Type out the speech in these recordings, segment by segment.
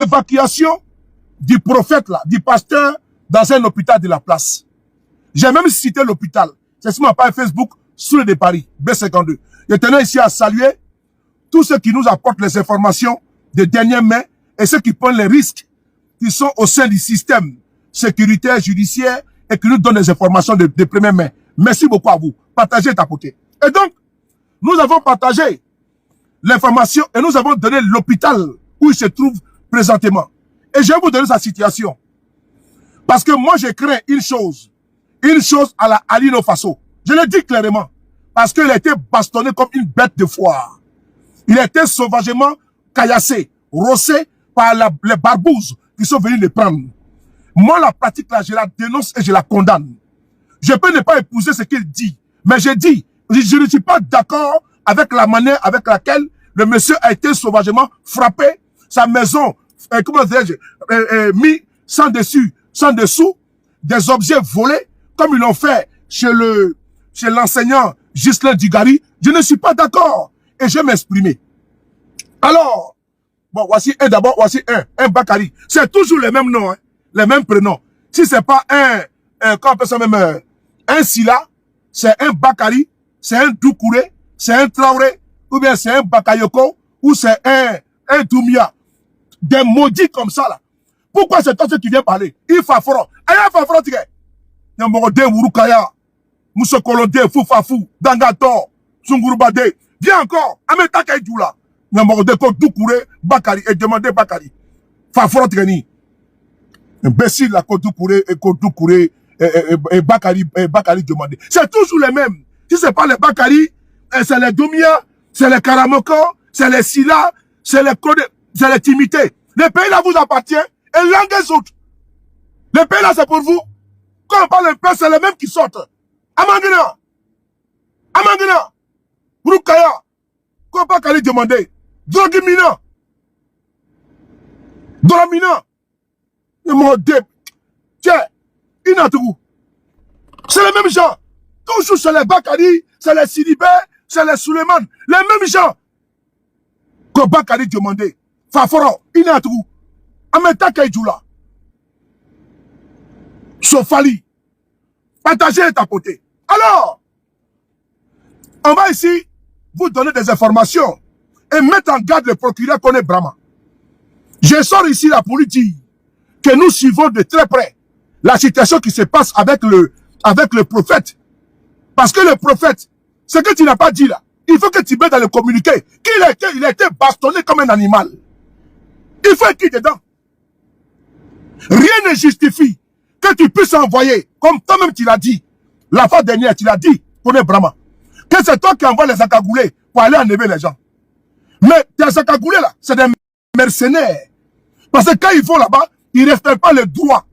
l'évacuation du prophète, là, du pasteur, dans un hôpital de la place. J'ai même cité l'hôpital. C'est sur ma page Facebook, Soule de Paris, B52. Je tenais ici à saluer tous ceux qui nous apportent les informations de dernière main et ceux qui prennent les risques qui sont au sein du système sécuritaire, judiciaire et qui nous donnent des informations de première main. Merci beaucoup à vous. Partagez, tapotez. Et donc, nous avons partagé l'information et nous avons donné l'hôpital où il se trouve présentement. Et je vais vous donner sa situation. Parce que moi, je crains une chose à la Alino Faso. Je le dis clairement. Parce qu'il a été bastonné comme une bête de foire. Il a été sauvagement caillassé, rossé par les barbouzes qui sont venus le prendre. Moi, la pratique là, je la dénonce et je la condamne. Je peux ne pas épouser ce qu'il dit. Mais je dis, je ne suis pas d'accord avec la manière avec laquelle le monsieur a été sauvagement frappé, sa maison, comment dirais-je, mis sans dessus, sans dessous, des objets volés, comme ils l'ont fait chez l'enseignant Ghislain Dugari. Je ne suis pas d'accord. Et je vais m'exprimer. Alors, bon, voici un Bakari. C'est toujours les mêmes noms, hein, les mêmes prénoms. Si c'est pas comment on appelle ça même, un Silla, c'est un Bakari, c'est un Doukouré, c'est un Traoré, ou bien c'est un Bakayoko, ou c'est un Doumia. Des maudits comme ça, là. Pourquoi c'est toi qui viens parler? Il fa fort. Aïe, fa fort, tu sais. Nyamorode, Wurukaya, Moussokolode, Foufafou, Dangator, Sungurubade. Viens encore. Ameta Kaïdoula. Nyamorode, Doukouré, Bakari, et demandez Bakari. Fa fort, tu sais. Imbécile, la Doukouré, et Doukouré, et Bakari demandé. C'est toujours les mêmes. Si c'est pas les Bakari, c'est les Doumia, c'est les Karamoko, c'est les Silla, c'est les Timité. Le pays là vous appartient et l'un des autres. Le pays là c'est pour vous. Quand on parle un peu, c'est les mêmes qui sortent. Amangina, Rukaya, quand Bakari demandé, Drogimina, tiens, Inatougou. C'est les mêmes gens. Toujours c'est les Bakari, c'est les Sidibé, c'est les Suleiman. Les mêmes gens. Quand Bakari demandait, Faforo, Inatougou, Ameta Kaïdoula, Sofali, partagez et tapoter. Alors, on va ici vous donner des informations et mettre en garde le procureur Kone Brahma. Je sors ici là pour lui dire que nous suivons de très près la situation qui se passe avec le prophète. Parce que le prophète, ce que tu n'as pas dit là, il faut que tu mettes dans le communiqué qu'il a été bastonné comme un animal. Il faut écrire dedans. Rien ne justifie que tu puisses envoyer, comme toi-même tu l'as dit, la fois dernière tu l'as dit, Kone Brahma, que c'est toi qui envoies les akagoulés pour aller enlever les gens. Mais tes akagoulés là, c'est des mercenaires. Parce que quand ils vont là-bas, ils ne respectent pas les droits.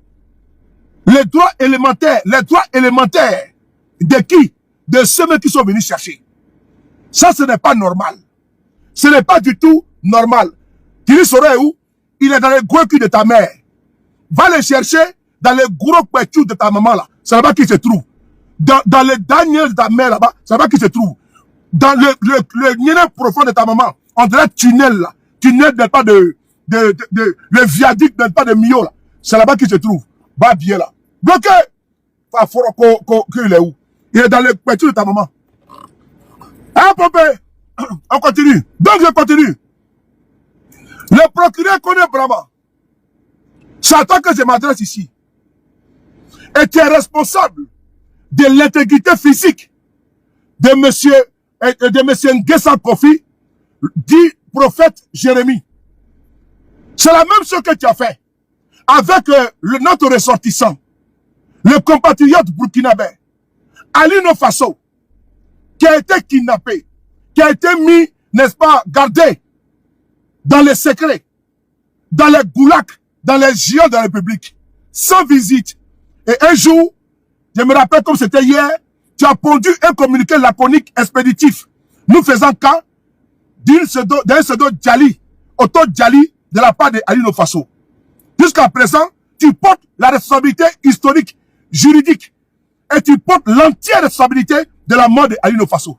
Les droits élémentaires. Les droits élémentaires. De qui? De ceux qui sont venus chercher. Ça, ce n'est pas normal. Ce n'est pas du tout normal. Tu saurais où? Il est dans les gros culs de ta mère. Va le chercher dans les gros culs de ta maman là. C'est là-bas qu'il se trouve. Dans les daniels de ta mère là-bas, c'est là-bas qu'il se trouve. Dans le nien profond de ta maman, on dirait tunnel là. Tunnel n'est pas le viaduc n'est pas de Mio là. C'est là-bas qu'il se trouve. Va bien là. Bloqué! Il est où? Il est dans le culs de ta maman. Hein, Popé? On continue. Donc je continue. Le procureur Kone Brahma. C'est à toi que je m'adresse ici. Et tu es responsable de l'intégrité physique de monsieur Nguessan Kofi, dit prophète Jérémie. C'est la même chose que tu as fait avec notre ressortissant, le compatriote burkinabé, Alino Faso, qui a été kidnappé, qui a été mis, n'est-ce pas, gardé dans les secrets, dans les goulags, dans les géants de la République, sans visite. Et un jour, je me rappelle comme c'était hier, tu as pondu un communiqué laconique expéditif, nous faisant cas d'un pseudo Djali, Otto Djali, de la part de Alino Faso. Jusqu'à présent, tu portes la responsabilité historique, juridique, et tu portes l'entière responsabilité de la mort de Alino Faso.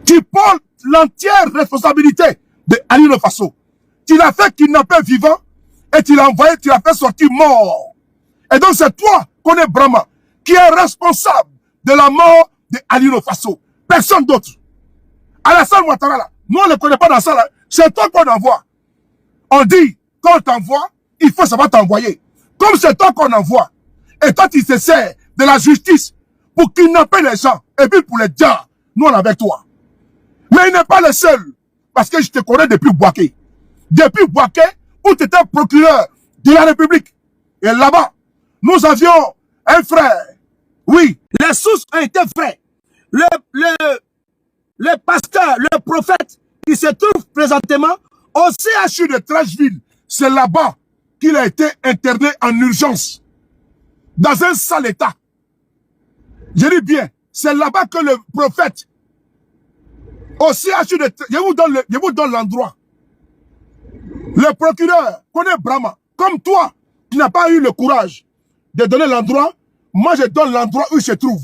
Tu portes l'entière responsabilité de Alino Faso. Tu l'as fait kidnapper vivant et tu l'as envoyé, tu l'as fait sortir mort. Et donc c'est toi, Kone Brahma, qui est responsable de la mort de Alino Faso. Personne d'autre. Alassane Ouattara, là, nous on ne le connaît pas dans ça, là. C'est toi qu'on envoie. On dit, quand on t'envoie, il faut savoir t'envoyer. Comme c'est toi qu'on envoie, et toi tu te sers de la justice pour kidnapper les gens, et puis pour les dire, nous on est avec toi. Mais il n'est pas le seul, parce que je te connais depuis Bouaké. Depuis Bouaké, où tu étais procureur de la République. Et là-bas, nous avions un frère. Oui, les sources ont été vraies. Le pasteur, le prophète, qui se trouve présentement au CHU de Trècheville, c'est là-bas qu'il a été interné en urgence, dans un sale état. Je dis bien, c'est là-bas que le prophète, au CHU de Trècheville, je vous donne l'endroit. Le procureur connaît Brahma, comme toi, qui n'as pas eu le courage de donner l'endroit, moi je donne l'endroit où il se trouve.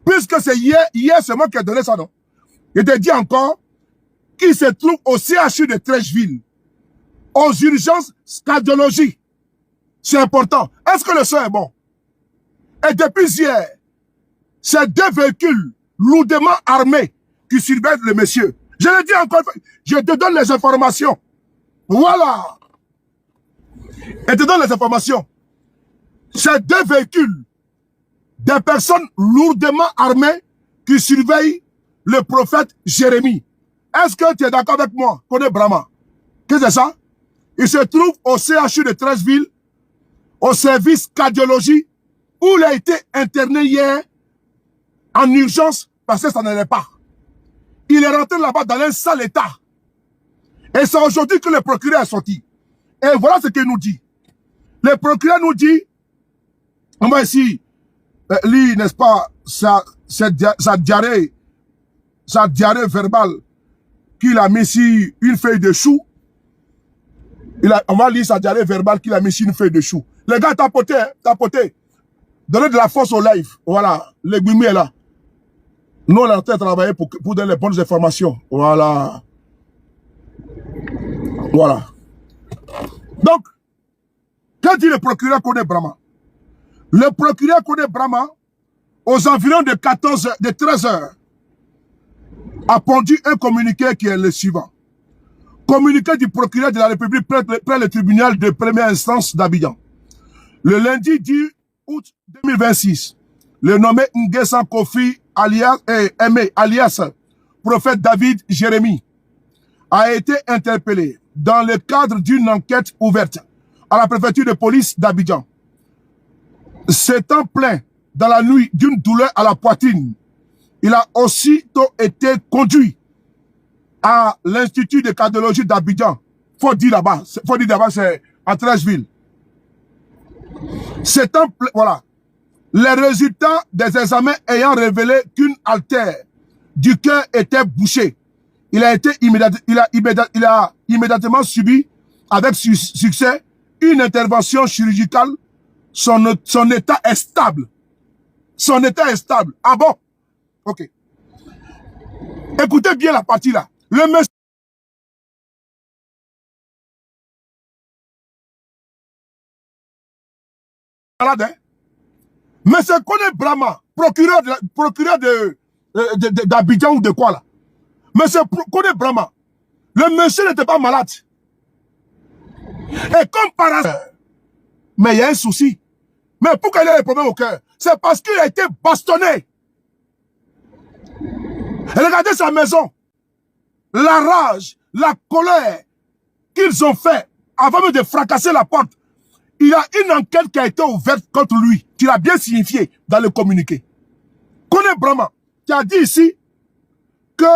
Puisque c'est hier c'est moi qui ai donné ça, non? Je te dis encore qu'il se trouve au CHU de Trècheville, aux urgences cardiologie. C'est important. Est-ce que le son est bon? Et depuis hier, c'est 2 véhicules lourdement armés qui surveillent le monsieur. Je le dis encore, je te donne les informations. Voilà. Et te donne les informations. C'est 2 véhicules, des personnes lourdement armées qui surveillent le prophète Jérémie. Est-ce que tu es d'accord avec moi, Kone Brahma? Qu'est-ce que c'est ça? Il se trouve au CHU de Trècheville, au service cardiologie, où il a été interné hier en urgence parce que ça n'allait pas. Il est rentré là-bas dans un sale état. Et c'est aujourd'hui que le procureur est sorti. Et voilà ce qu'il nous dit. Le procureur nous dit, on va ici, lui, n'est-ce pas, sa diarrhée verbale qu'il a mis sur une feuille de chou. On va lire sa diarrhée verbale qu'il a mis sur une feuille de chou. Les gars, tapoté, hein, tapoté. Donnez de la force au live. Voilà, le Gbimi est là. Nous, on est en train de travailler pour donner les bonnes informations. Voilà. Voilà. Donc, que dit le procureur Kone Brahma? Le procureur Kone Brahma, aux environs de 13 heures, a pondu un communiqué qui est le suivant. Communiqué du procureur de la République près le tribunal de première instance d'Abidjan. Le lundi 10 août 2026, le nommé Nguessan Kofi alias prophète David Jérémie a été interpellé dans le cadre d'une enquête ouverte à la préfecture de police d'Abidjan. S'étant plaint dans la nuit d'une douleur à la poitrine, il a aussitôt été conduit à l'Institut de cardiologie d'Abidjan. Faut dire là-bas, c'est à Trècheville. Voilà. Les résultats des examens ayant révélé qu'une artère du cœur était bouchée, il a immédiatement subi avec succès une intervention chirurgicale. Son état est stable. Son état est stable. Ah bon? Ok. Écoutez bien la partie là. Le monsieur malade, hein? Mais c'est Kone Brahma, procureur d'Abidjan ou de quoi là? Mais c'est Kone Brahma. Le monsieur n'était pas malade. Et comme par hasard, mais il y a un souci. Mais pourquoi il a des problèmes au cœur? C'est parce qu'il a été bastonné. Et regardez sa maison. La rage, la colère qu'ils ont fait avant même de fracasser la porte. Il y a une enquête qui a été ouverte contre lui. Tu l'as bien signifié dans le communiqué. Kone Brahma, tu as dit ici que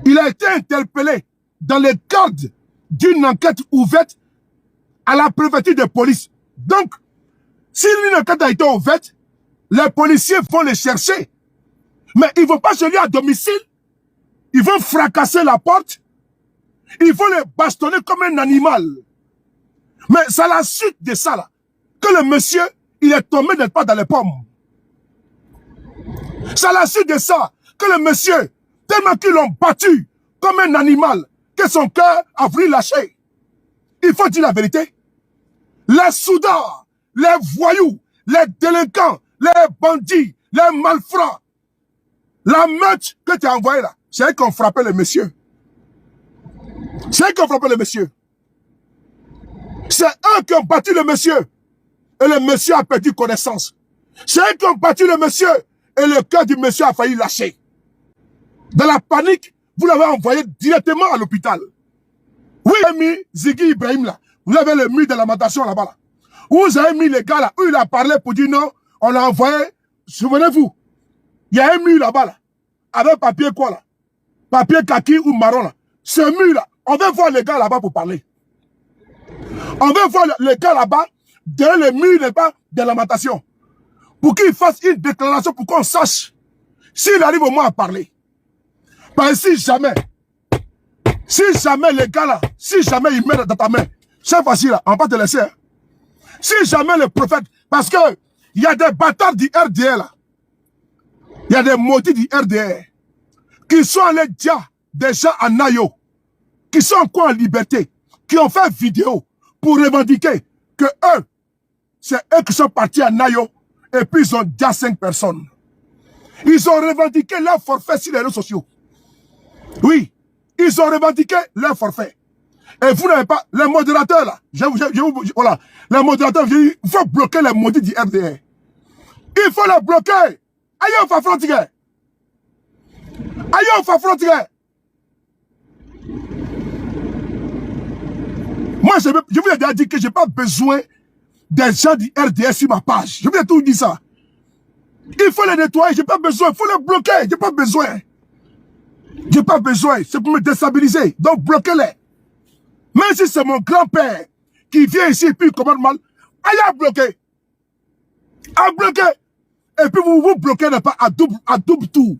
il a été interpellé dans le cadre d'une enquête ouverte à la préfecture de police. Donc, si une enquête a été ouverte, les policiers vont le chercher. Mais ils ne vont pas chez lui à domicile. Ils vont fracasser la porte. Ils vont le bastonner comme un animal. Mais c'est à la suite de ça là, que le monsieur, il est tombé n'est pas dans les pommes. C'est à la suite de ça que le monsieur, tellement qu'ils l'ont battu comme un animal, que son cœur a voulu lâcher. Il faut dire la vérité. Les soudards, les voyous, les délinquants, les bandits, les malfrats, la meute que tu as envoyée là, c'est eux qui ont frappé le monsieur. C'est eux qui ont frappé le monsieur. C'est eux qui ont battu le monsieur. Et le monsieur a perdu connaissance. C'est eux qui ont battu le monsieur. Et le cœur du monsieur a failli lâcher. Dans la panique, vous l'avez envoyé directement à l'hôpital. Oui, vous avez mis Ziggy Ibrahim là. Vous avez le mur de lamentation là-bas. Là. Vous avez mis les gars là, où il a parlé pour dire non, on l'a envoyé. Souvenez-vous, il y a un mur là-bas là. Avec papier quoi là? Papier kaki ou marron là. Ce mur là, on veut voir les gars là-bas pour parler. On veut voir les gars là-bas, derrière le mur là-bas de lamentation. Pour qu'il fasse une déclaration pour qu'on sache s'il arrive au moins à parler. Parce que si jamais les gars là, si jamais ils mettent dans ta main, c'est facile là, on va pas te laisser. Hein. Si jamais le prophète, parce que il y a des bâtards du RDR là, il y a des maudits du RDR qui sont allés dire des gens à Nayo, qui sont encore en liberté, qui ont fait vidéo pour revendiquer que eux, c'est eux qui sont partis à Nayo et puis ils ont déjà 5 personnes. Ils ont revendiqué leur forfait sur les réseaux sociaux. Oui, ils ont revendiqué leur forfait. Et vous n'avez pas, les modérateurs là, voilà, les modérateurs, il faut bloquer les maudits du RDR. Il faut les bloquer. Aïe, on va frontier. Aïe, on va frontier. Moi, je vous ai déjà dit que je n'ai pas besoin des gens du RDR sur ma page. Je vous ai tout dit ça. Il faut les nettoyer, je n'ai pas besoin. Il faut les bloquer, je n'ai pas besoin. Je n'ai pas besoin, c'est pour me déstabiliser. Donc, bloquez-les. Même si c'est mon grand-père qui vient ici et puis il commande mal, allez à bloquer. À bloquer. Et puis vous vous bloquez pas à double tour.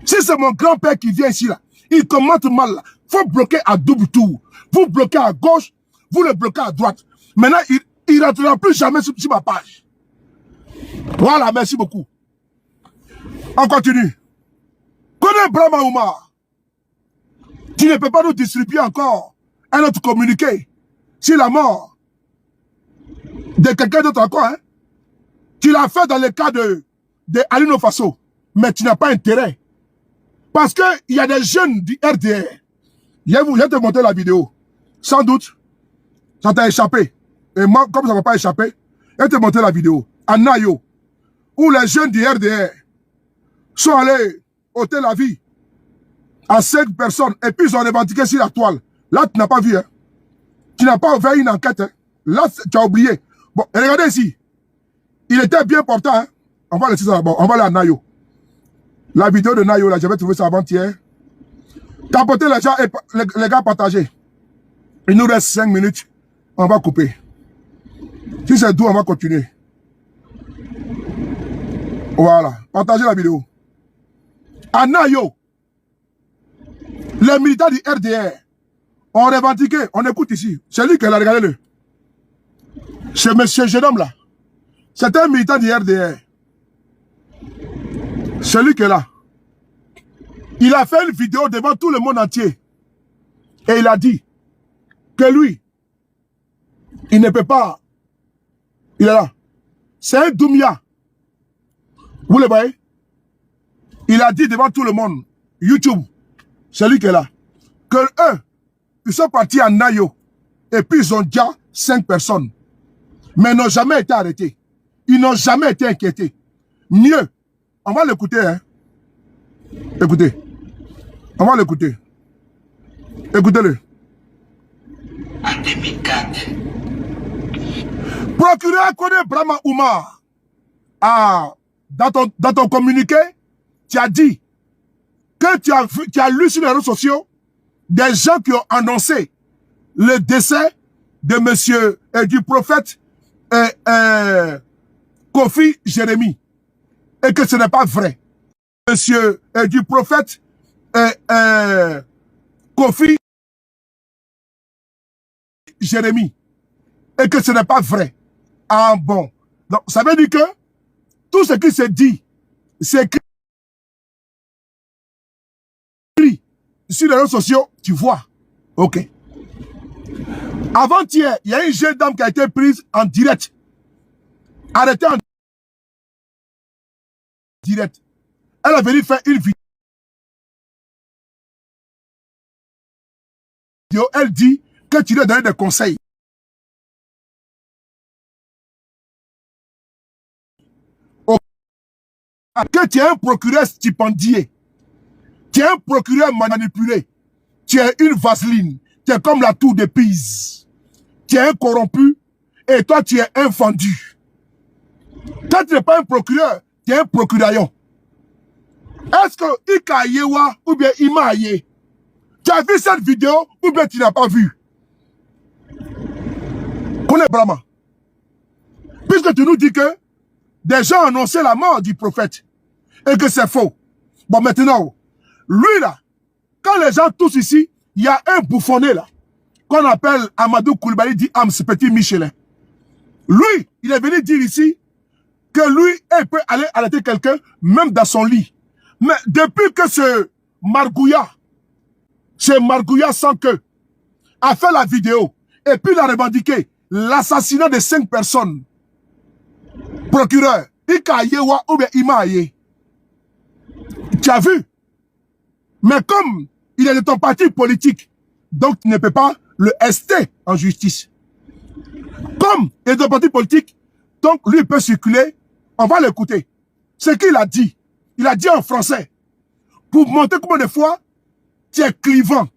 Si c'est mon grand-père qui vient ici, là, il commande mal, là, faut bloquer à double tour. Vous bloquez à gauche, vous le bloquez à droite. Maintenant, il ne rentrera plus jamais sur ma page. Voilà, merci beaucoup. On continue. Connais Brahma Oumar. Tu ne peux pas nous distribuer encore un autre communiqué sur la mort de quelqu'un d'autre encore. Hein? Tu l'as fait dans le cas de Alino Faso, mais tu n'as pas intérêt. Parce qu'il y a des jeunes du RDR. Je vais te montrer la vidéo. Sans doute, ça t'a échappé. Et moi, comme ça ne va pas échapper, je vais te montrer la vidéo. À Nayo, où les jeunes du RDR sont allés ôter la vie à 5 personnes et puis ils ont revendiqué sur la toile. Là, tu n'as pas vu. Hein? Tu n'as pas ouvert une enquête. Hein? Là, tu as oublié. Bon, regardez ici. Il était bien portant. Hein? On va laisser ça d'abord. On va aller à Nayo. La vidéo de Nayo, là, j'avais trouvé ça avant-hier. Tapoter les gens et les gars partagez. Il nous reste 5 minutes. On va couper. Si c'est doux, on va continuer. Voilà. Partagez la vidéo. À Nayo, les militaires du RDR ont revendiqué. On écoute ici. C'est lui qui l'a regardé. Ce monsieur jeune homme là. C'est un militant du RDR. Celui qui est là. Il a fait une vidéo devant tout le monde entier. Et il a dit que lui, il ne peut pas. Il est là. C'est un Doumia. Vous le voyez? Il a dit devant tout le monde, YouTube, celui qui est là, que eux, ils sont partis à Nayo. Et puis ils ont déjà 5 personnes. Mais ils n'ont jamais été arrêtés. Ils n'ont jamais été inquiétés. Mieux, on va l'écouter. Hein? Écoutez. On va l'écouter. Écoutez-le. En 2004. Procureur connaît Brahma Oumar. Ah, dans ton communiqué, tu as dit que tu as lu sur les réseaux sociaux des gens qui ont annoncé le décès de monsieur et du prophète Kofi Jérémie. Et que ce n'est pas vrai. Monsieur et du prophète Kofi Jérémie. Et que ce n'est pas vrai. Ah bon. Donc, ça veut dire que tout ce qui se dit, c'est écrit sur les réseaux sociaux, tu vois. Ok. Avant-hier, il y a une jeune dame qui a été prise en direct. Arrêtée en direct. Elle a venu faire une vidéo. Elle dit que tu lui as donné des conseils. Que tu es un procureur stipendié. Tu es un procureur manipulé. Tu es une vaseline. Tu es comme la tour de Pise. Tu es un corrompu. Et toi, tu es un vendu. Quand tu n'es pas un procureur, tu es un procuraillon. Est-ce que Ika Yewa ou bien Ima Aye, tu as vu cette vidéo ou bien tu n'as pas vu? Connais Brahma. Puisque tu nous dis que des gens ont annoncé la mort du prophète et que c'est faux. Bon, maintenant, lui là, quand les gens tous ici, il y a un bouffonné là, qu'on appelle Amadou Koulibaly dit Ams Petit Michelin. Lui, il est venu dire ici que lui, il peut aller arrêter quelqu'un, même dans son lit. Mais depuis que ce Margouya sans queue, a fait la vidéo, et puis il a revendiqué l'assassinat de 5 personnes, procureur, Ika Yewa ou bien Ima Aye. Tu as vu? Mais comme il est de ton parti politique, donc tu ne peux pas le ester en justice. Comme il est de ton parti politique, donc lui peut circuler, on va l'écouter. Ce qu'il a dit en français, pour montrer combien de fois tu es clivant,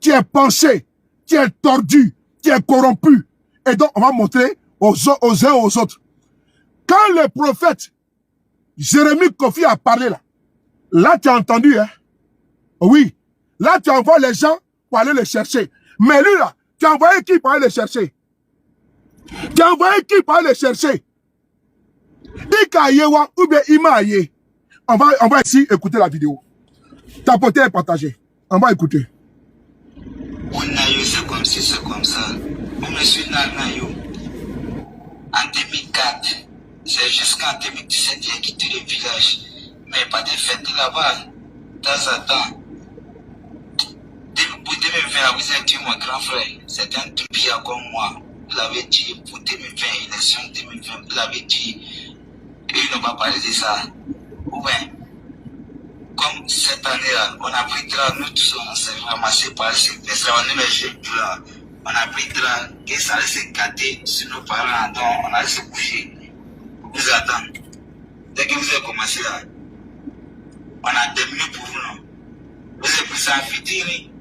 tu es penché, tu es tordu, tu es corrompu. Et donc on va montrer aux uns aux autres. Quand le prophète Jérémie Kofi a parlé là tu as entendu, hein? Oui. Là, tu envoies les gens pour aller les chercher. Mais lui, là, tu as envoyé qui pour aller les chercher? Tu as envoyé qui pour aller les chercher? Ika Yewa ou bien Ima Aye. On va ici écouter la vidéo. Tapoter et partager. On va écouter. On a eu, c'est comme si, c'est comme ça. On me suit Nayo. En 2004, c'est jusqu'en 2017 j'ai quitté le village. Mais pas de fête là-bas. De temps en temps. Pour 2020, vous êtes mon grand frère. C'est un toupia comme moi. Vous l'avez dit pour 2020, élection 2020. Vous l'avez dit. Et ils n'ont pas parlé de ça. Ou bien, comme cette année-là, on a pris drap, nous tous on s'est ramassés par ces jeunes là. On a pris drap, que ça allait se gâter sur nos parents, donc on allait se coucher. Vous attendez. Dès que vous avez commencé là, on a terminé pour vous, non? Vous avez pris ça à Fitini.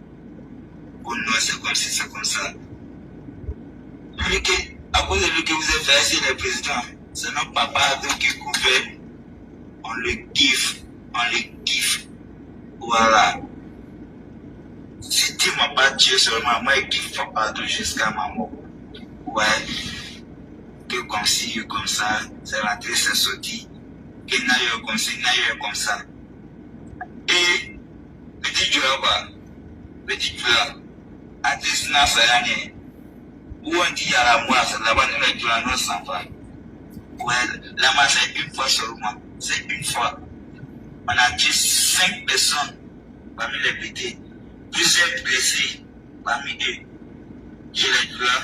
Oh non, c'est comme si, c'est comme ça. À cause de lui que vous avez fait, c'est le président. C'est notre papa qui couvait. On le kiffe. On le kiffe. Voilà. Si tu m'as pas tué seulement, moi, je kiffe papa jusqu'à ma mort. Ouais. Que comme ci, comme ça, c'est rentré, c'est sorti. Que n'a comme ci, n'a comme ça. Et, petit Djoula, à destination, ça y est. Où on dit à la moisse, là-bas, nous les Djoula, nous s'en va. Ouais, là-bas, c'est une fois seulement. C'est une fois. On a tué 5 personnes parmi les petits. Plusieurs blessés parmi eux. Chez les Djoula,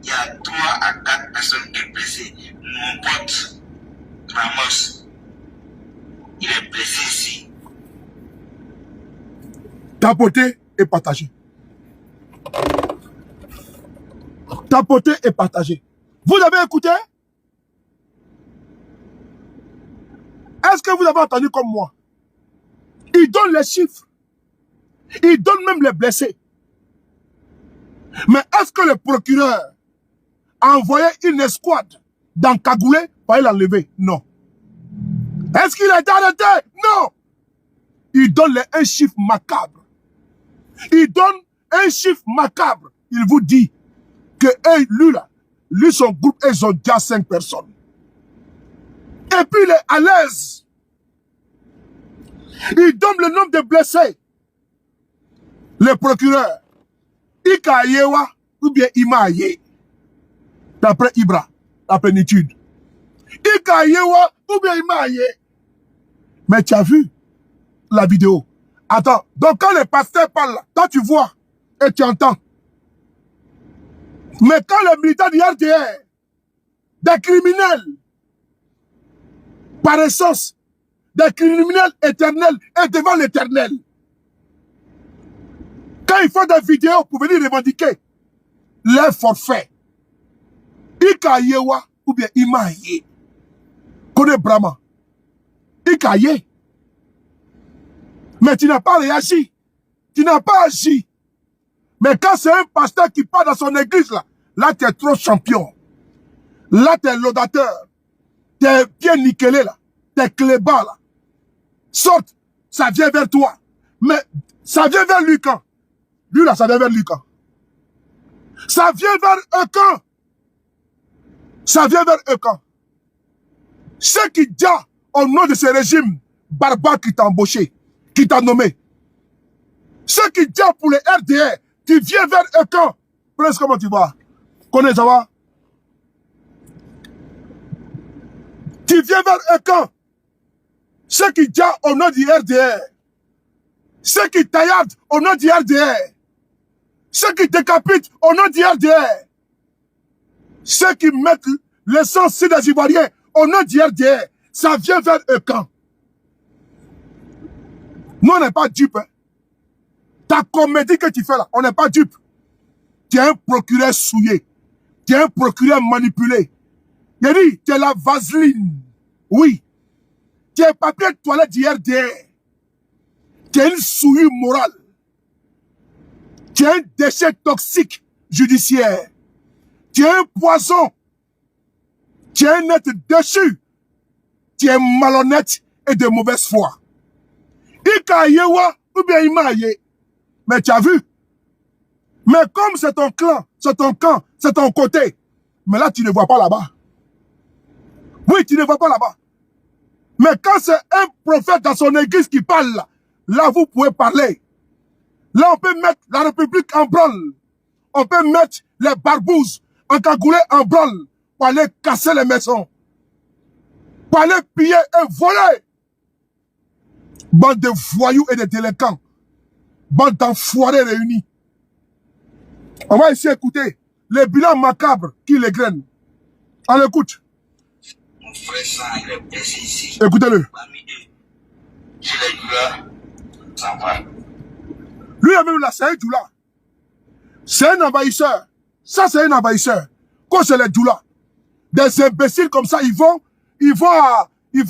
il y a 3 à 4 personnes qui sont blessées. Mon pote, Ramos, il est blessé ici. Tapoter et partager. Tapoter et partager. Vous avez écouté? Est-ce que vous avez entendu comme moi? Il donne les chiffres. Il donne même les blessés. Mais est-ce que le procureur a envoyé une escouade dans Kagoulé pour aller l'enlever? Non. Est-ce qu'il a été arrêté? Non. Il donne un chiffre macabre. Il donne un chiffre macabre. Il vous dit que lui, son groupe, ils ont déjà 5 personnes. Et puis il est à l'aise. Il donne le nombre de blessés. Le procureur, Ika Yewa ou bien Ima Aye, d'après Ibra, la plénitude. Ika Yewa ou bien Ima Aye. Mais tu as vu la vidéo. Attends, donc quand les pasteurs parlent, toi tu vois et tu entends. Mais quand les militants du RDR, des criminels, par essence, des criminels éternels et devant l'éternel, quand ils font des vidéos pour venir revendiquer leur forfait, Ika yewa ou bien Ima ye, connaît Brahma, Ika ye. Mais tu n'as pas réagi, tu n'as pas agi. Mais quand c'est un pasteur qui part dans son église, là tu es trop champion. Là tu es laudateur, tu es bien nickelé là, tu es clébard là. Saute, ça vient vers toi. Mais ça vient vers lui quand? Lui là, ça vient vers lui quand? Ça vient vers eux quand? Ça vient vers eux quand? Ce qui dit au nom de ce régime barbare qui t'a embauché, qui t'a nommé. Ce qui dit pour les RDR, tu viens vers eux quand? Prince, comment tu vas? Connais, ça va? Tu viens vers eux quand? Ce qui dit au nom du RDR. Ce qui tailladent au nom du RDR. Ceux qui décapitent au nom du RDR. Ceux qui mettent l'essence sur des Ivoiriens au nom du RDR. Ça vient vers eux quand? Nous, on n'est pas dupes. Hein. Ta comédie que tu fais là, on n'est pas dupes. Tu es un procureur souillé. Tu es un procureur manipulé. Il dit, tu es la vaseline. Oui. Tu es papier de toilette du RDR. Tu es une souillure morale. Tu es un déchet toxique judiciaire. Tu es un poison. Tu es un être déchu. Tu es malhonnête et de mauvaise foi. Ika yewa ou bien ima ye. Mais tu as vu? Mais comme c'est ton clan, c'est ton camp, c'est ton côté. Mais là, tu ne vois pas là-bas. Oui, tu ne vois pas là-bas. Mais quand c'est un prophète dans son église qui parle, là, vous pouvez parler. Là, on peut mettre la République en branle. On peut mettre les barbouzes encagoulés en branle pour aller casser les maisons. Pour aller piller et voler. Bande de voyous et de délinquants. Bande d'enfoirés réunis. On va ici écouter les bilans macabres qui les grainent. On écoute. Mon frère sang, il est blessé ici. Écoutez-le. Parmi eux, j'ai les douleurs. Ça va. Lui, même là, c'est un doula. C'est un envahisseur. Ça, c'est un envahisseur. Quand c'est les doulas. Des imbéciles comme ça, ils vont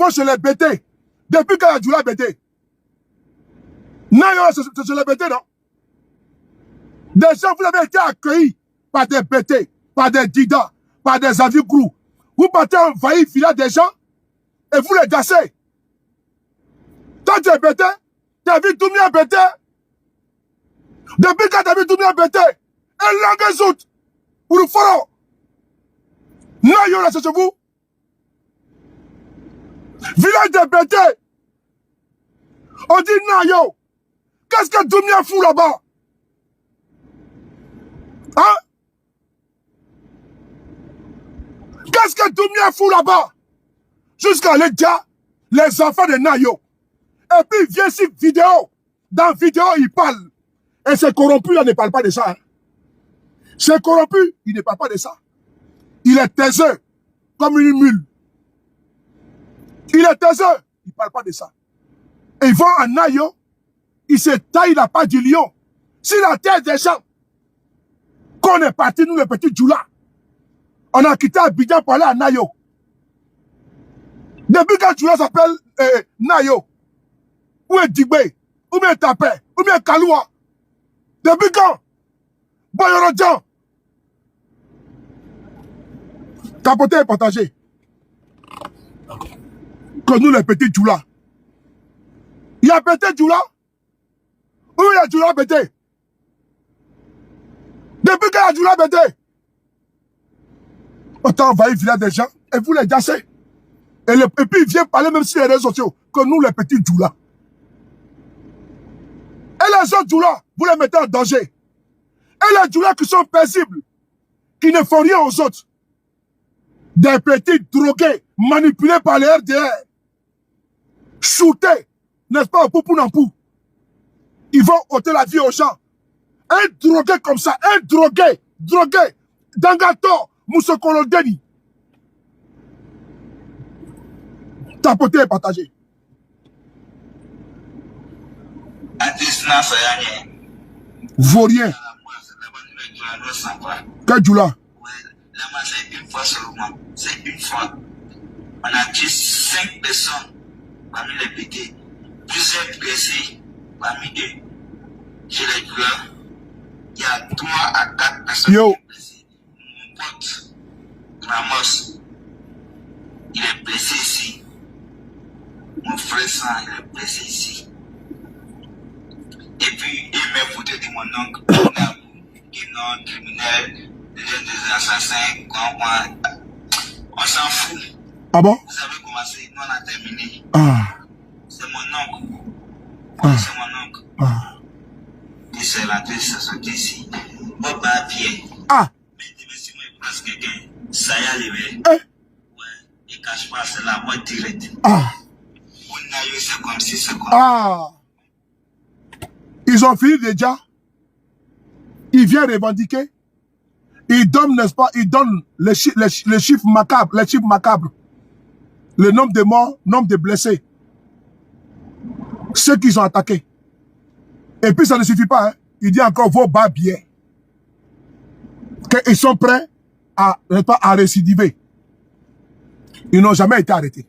chez les BT. Depuis quand il y a doula BT? Non, c'est chez les BT, non? Des gens, vous avez été accueillis par des BT, par des Dida, par des Avigrou. Vous partez envahir le village des gens et vous les gassez. Toi, tu es BT, tu as vu Doumia BT. Depuis quand tu as vu Doumia BT, et langue zout, pour le foro. Non, yo, là, c'est chez vous. Village de BT. On dit non, yo. Qu'est-ce que Doumia fout là-bas? Hein? Qu'est-ce que Doumia fout là-bas? Jusqu'à aller dire les enfants de Nayo. Et puis il vient ici vidéo. Dans vidéo, il parle. Et c'est corrompu, il ne parle pas de ça. Hein. C'est corrompu, il ne parle pas de ça. Il est taiseux, comme une mule. Il est taiseux, il ne parle pas de ça. Et il va à Nayo, il se taille la patte du lion. Si la terre des gens, qu'on est parti, nous, les petits Djoula, on a quitté Abidjan pour aller à Nayo. Depuis quand Djoula s'appelle Nayo, où est Dibé, où est Tapé, où est Kaloua? Depuis quand? Boyorodjan. Capoter et partager. Que nous, les petits Djoula. Il y a petit Djoula? Où il y a Djoula pété? Depuis qu'il y a Djoula pété? Autant envahir le village des gens et vous les gassez. Et puis il vient parler même sur les réseaux sociaux que nous, les petits Djoula. Et les autres Djoula, vous les mettez en danger. Et les Djoula qui sont paisibles, qui ne font rien aux autres. Des petits drogués, manipulés par les RDR. Shootés, n'est-ce pas, au Poupou Nampou. Ils vont ôter la vie aux gens. Un drogué comme ça, un drogué, Dangato, Moussokolo Deni. Tapoter et partager. Vaurien. Kadjoula. Une fois seulement. C'est une fois. On a tué 5 personnes parmi les pétés. Plusieurs blessés parmi eux. Chez les tueurs, il y a 3 à 4 personnes blessées. Mon pote, Ramos, il est blessé ici. Mon frère Sang, il est blessé ici. Et puis, il m'a foutu de mon oncle, qui est non criminel, des assassins, on s'en fout. Ah bon? Vous avez commencé, nous on a terminé. Ah. C'est mon oncle. Ah. C'est mon oncle. Ah. Il s'est rentré, il s'est sorti ici. Bob à pied. Ah. Mais si moi je pense quelqu'un, ça y est arrivé. Eh? Ouais, il cache pas, c'est la voie directe. Ah. On a eu, c'est comme si, c'est comme. Ah. Ils ont fini déjà. Ils viennent revendiquer. Ils donnent, n'est-ce pas, ils donnent les chiffres macabres, le nombre de morts, nombre de blessés. Ceux qu'ils ont attaqués. Et puis ça ne suffit pas, hein. Il dit encore vos bas billets. Qu'ils sont prêts à récidiver. Ils n'ont jamais été arrêtés.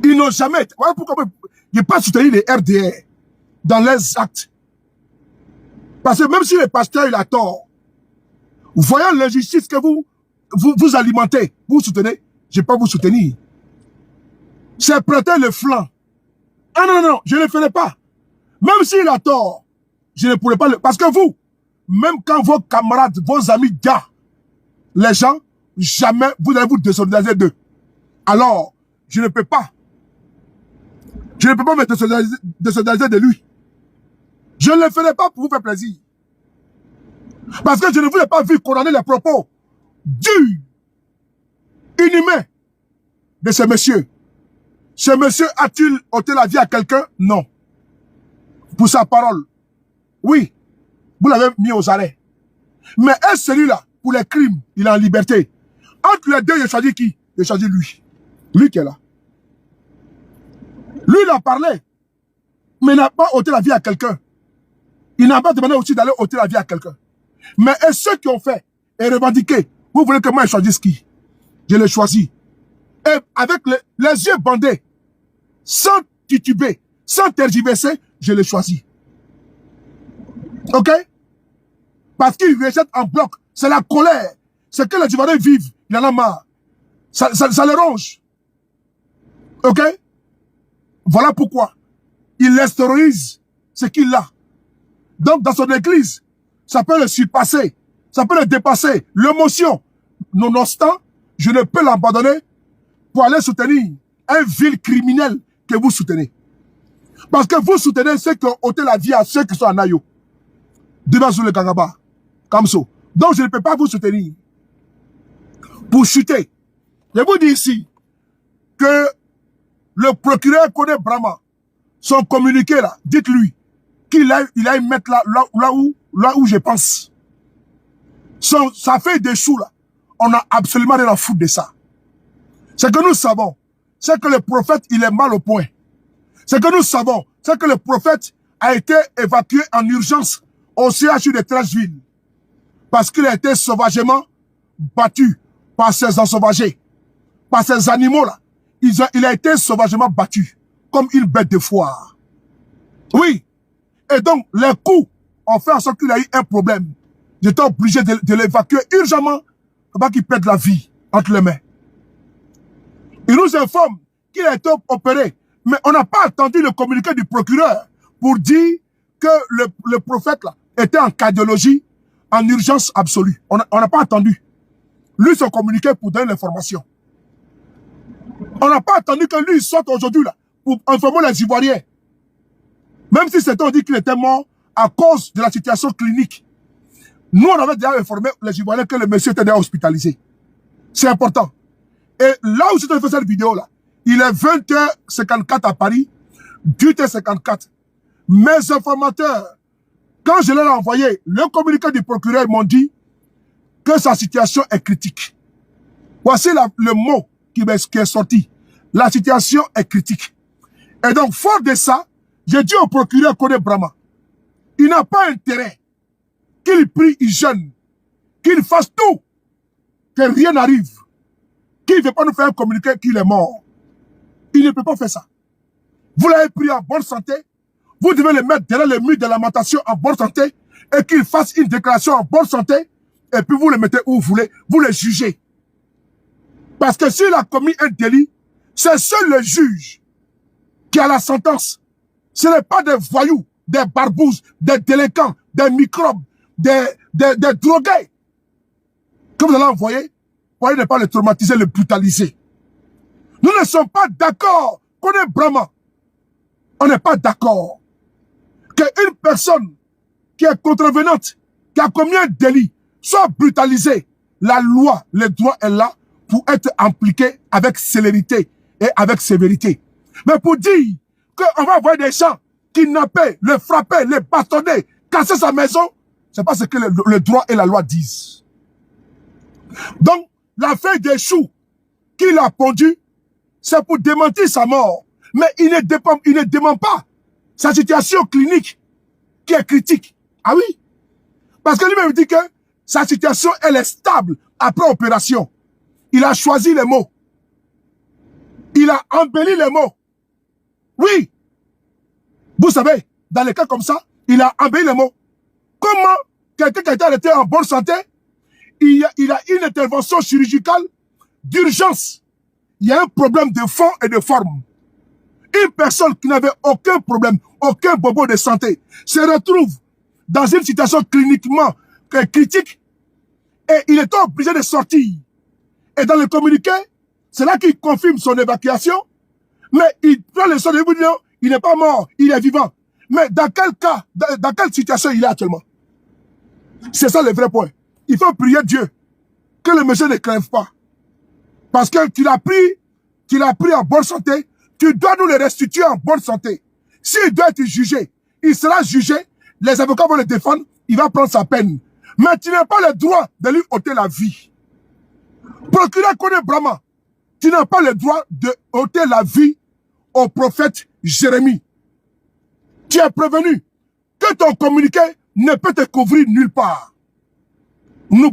Ils n'ont jamais été. Voilà pourquoi je n'ai pas soutenu les RDR dans leurs actes. Parce que même si le pasteur il a tort, voyant l'injustice que vous alimentez, vous soutenez, je ne vais pas vous soutenir. C'est prêter le flanc. Ah non, je ne le ferai pas. Même s'il a tort, je ne pourrai pas le... Parce que vous, même quand vos camarades, vos amis gars, les gens, jamais vous allez vous désolidariser d'eux. Alors, je ne peux pas. Je ne peux pas me désolidariser de lui. Je ne le ferai pas pour vous faire plaisir. Parce que je ne voulais pas vivre condamner les propos durs, inhumains de ce monsieur. Ce monsieur a-t-il ôté la vie à quelqu'un? Non. Pour sa parole. Oui. Vous l'avez mis aux arrêts. Mais est-ce celui-là, pour les crimes, il est en liberté? Entre les deux, il a choisi qui? Il a choisi lui. Lui qui est là. Lui, il a parlé. Mais il n'a pas ôté la vie à quelqu'un. Il n'a pas demandé aussi d'aller ôter la vie à quelqu'un. Mais et ceux qui ont fait et revendiqué, vous voulez que moi je choisisse qui? Je l'ai choisi. Et avec les yeux bandés, sans tituber, sans tergiverser, je l'ai choisi. Ok? Parce qu'il rejette en bloc. C'est la colère. C'est que les Ivoiriens vivent. Il en a marre. Ça le ronge. Ok? Voilà pourquoi il extériorise ce qu'il a. Donc, dans son église, ça peut le surpasser, ça peut le dépasser, l'émotion. Nonobstant, je ne peux l'abandonner pour aller soutenir un vil criminel que vous soutenez. Parce que vous soutenez ceux qui ont ôté la vie à ceux qui sont en Ayo. Devant sur le Kagaba, comme ça. Donc, je ne peux pas vous soutenir pour chuter. Je vous dis ici que le procureur connaît Brahma. Son communiqué là, dites-lui qu'il aille mettre là où je pense. Ça fait des choux là. On n'a absolument rien à foutre de ça. Ce que nous savons, c'est que le prophète, il est mal au point. Ce que nous savons, c'est que le prophète a été évacué en urgence au CHU de Trècheville. Parce qu'il a été sauvagement battu par ces ensauvagés. Par ces animaux là. Il a été sauvagement battu. Comme une bête de foire. Oui. Et donc, les coups ont fait en sorte qu'il a eu un problème. J'étais obligé de l'évacuer urgemment pour pas qu'il perde la vie entre les mains. Il nous informe qu'il a été opéré. Mais on n'a pas attendu le communiqué du procureur pour dire que le prophète là, était en cardiologie en urgence absolue. On n'a pas attendu. Lui, son communiqué pour donner l'information. On n'a pas attendu que lui sorte aujourd'hui là pour informer les Ivoiriens. Même si c'était on dit qu'il était mort à cause de la situation clinique. Nous, on avait déjà informé les Ivoiriens que le monsieur était déjà hospitalisé. C'est important. Et là où je te fais cette vidéo là, il est 20h54 à Paris, 18h54. Mes informateurs, quand je leur ai envoyé le communiqué du procureur, ils m'ont dit que sa situation est critique. Voici le mot qui est sorti. La situation est critique. Et donc, fort de ça, j'ai dit au procureur Kone Brahma, il n'a pas intérêt qu'il prie, il jeûne, qu'il fasse tout, que rien n'arrive, qu'il ne veut pas nous faire communiquer qu'il est mort. Il ne peut pas faire ça. Vous l'avez pris en bonne santé, vous devez le mettre derrière le mur de lamentation en bonne santé et qu'il fasse une déclaration en bonne santé et puis vous le mettez où vous voulez, vous le jugez. Parce que s'il a commis un délit, c'est seul le juge qui a la sentence. Ce n'est pas des voyous, des barbouzes, des délinquants, des microbes, des drogués que vous allez envoyer pour ne pas le traumatiser, le brutaliser. Nous ne sommes pas d'accord qu'on est Brahma. On n'est pas d'accord qu'une personne qui est contrevenante, qui a commis un délit, soit brutalisée. La loi, le droit est là pour être appliqué avec célérité et avec sévérité. Mais pour dire qu'on va envoyer des gens kidnapper, le frapper, le bastonner, casser sa maison, c'est pas ce que le droit et la loi disent. Donc, la feuille des choux qu'il a pondu, c'est pour démentir sa mort. Mais il ne dément pas sa situation clinique qui est critique. Ah oui? Parce que lui-même dit que sa situation, elle est stable après opération. Il a choisi les mots. Il a embelli les mots. Oui. Vous savez, dans les cas comme ça, il a embelli les mots. Comment quelqu'un qui a été arrêté en bonne santé, il a une intervention chirurgicale d'urgence. Il y a un problème de fond et de forme. Une personne qui n'avait aucun problème, aucun bobo de santé, se retrouve dans une situation cliniquement critique et il est obligé de sortir. Et dans le communiqué, c'est là qu'il confirme son évacuation, mais il prend le son de vous dire, il n'est pas mort, il est vivant. Mais dans quel cas, dans quelle situation il est actuellement? C'est ça le vrai point. Il faut prier Dieu que le monsieur ne crève pas. Parce que tu l'as pris en bonne santé, tu dois nous le restituer en bonne santé. S'il doit être jugé, il sera jugé, les avocats vont le défendre, il va prendre sa peine. Mais tu n'as pas le droit de lui ôter la vie. Procureur Kone Brahma, tu n'as pas le droit de ôter la vie au prophète Jérémie. Tu es prévenu que ton communiqué ne peut te couvrir nulle part. Nous